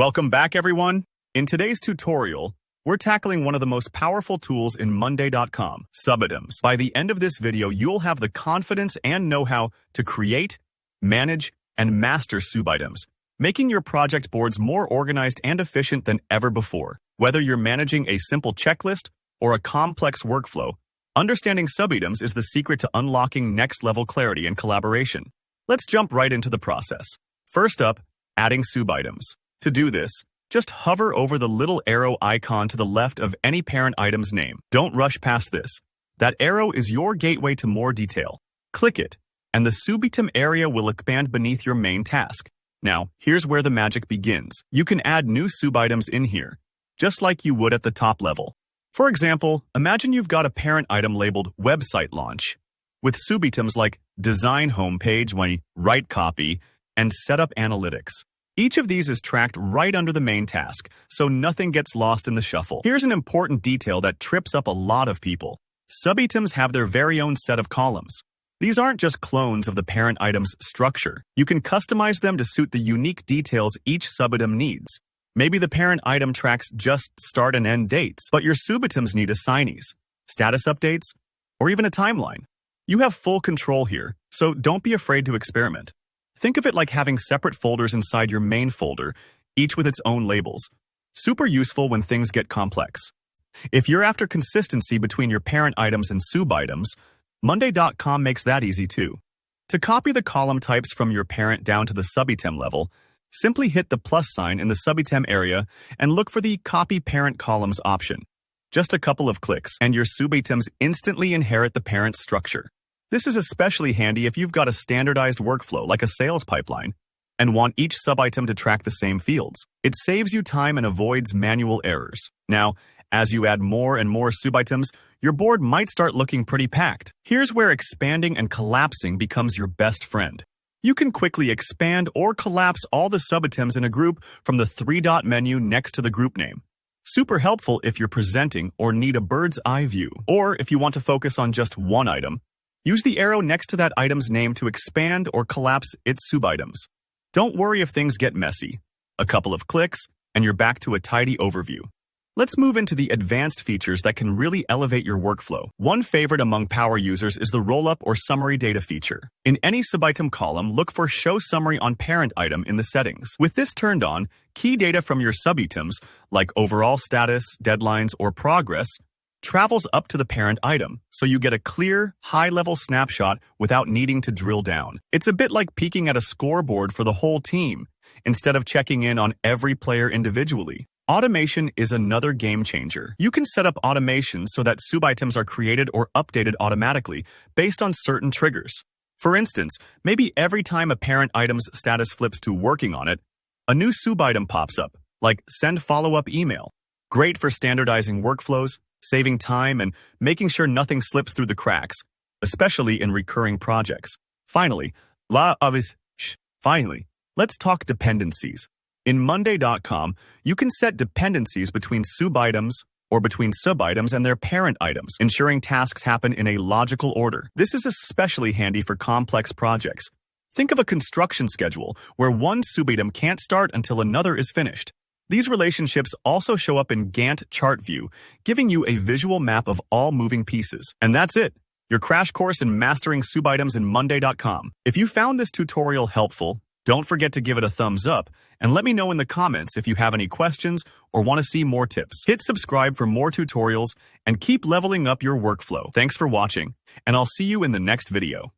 Welcome back, everyone. In today's tutorial, we're tackling one of the most powerful tools in Monday.com, Subitems. By the end of this video, you'll have the confidence and know-how to create, manage, and master Subitems, making your project boards more organized and efficient than ever before. Whether you're managing a simple checklist or a complex workflow, understanding Subitems is the secret to unlocking next-level clarity and collaboration. Let's jump right into the process. First up, adding Subitems. To do this, just hover over the little arrow icon to the left of any parent item's name. Don't rush past this. That arrow is your gateway to more detail. Click it, and the subitem area will expand beneath your main task. Now, here's where the magic begins. You can add new subitems in here, just like you would at the top level. For example, imagine you've got a parent item labeled Website Launch, with subitems like Design Homepage, Write Copy, and Setup Analytics. Each of these is tracked right under the main task, so nothing gets lost in the shuffle. Here's an important detail that trips up a lot of people. Subitems have their very own set of columns. These aren't just clones of the parent item's structure. You can customize them to suit the unique details each subitem needs. Maybe the parent item tracks just start and end dates, but your subitems need assignees, status updates, or even a timeline. You have full control here, so don't be afraid to experiment. Think of it like having separate folders inside your main folder, each with its own labels. Super useful when things get complex. If you're after consistency between your parent items and subitems, Monday.com makes that easy too. To copy the column types from your parent down to the subitem level, simply hit the plus sign in the subitem area and look for the Copy Parent Columns option. Just a couple of clicks, and your subitems instantly inherit the parent structure. This is especially handy if you've got a standardized workflow like a sales pipeline and want each subitem to track the same fields. It saves you time and avoids manual errors. Now, as you add more and more subitems, your board might start looking pretty packed. Here's where expanding and collapsing becomes your best friend. You can quickly expand or collapse all the subitems in a group from the three-dot menu next to the group name. Super helpful if you're presenting or need a bird's eye view, or if you want to focus on just one item. Use the arrow next to that item's name to expand or collapse its subitems. Don't worry if things get messy. A couple of clicks, and you're back to a tidy overview. Let's move into the advanced features that can really elevate your workflow. One favorite among power users is the roll-up or summary data feature. In any subitem column, look for Show Summary on Parent Item in the settings. With this turned on, key data from your subitems, like overall status, deadlines, or progress, travels up to the parent item, so you get a clear, high-level snapshot without needing to drill down. It's a bit like peeking at a scoreboard for the whole team, instead of checking in on every player individually. Automation is another game changer. You can set up automations so that subitems are created or updated automatically based on certain triggers. For instance, maybe every time a parent item's status flips to working on it, a new subitem pops up, like Send Follow-Up Email. Great for standardizing workflows, saving time, and making sure nothing slips through the cracks, especially in recurring projects. Finally, let's talk dependencies. In Monday.com, you can set dependencies between subitems or between subitems and their parent items, ensuring tasks happen in a logical order. This is especially handy for complex projects. Think of a construction schedule where one subitem can't start until another is finished. These relationships also show up in Gantt chart view, giving you a visual map of all moving pieces. And that's it, your crash course in mastering subitems in Monday.com. If you found this tutorial helpful, don't forget to give it a thumbs up, and let me know in the comments if you have any questions or want to see more tips. Hit subscribe for more tutorials and keep leveling up your workflow. Thanks for watching, and I'll see you in the next video.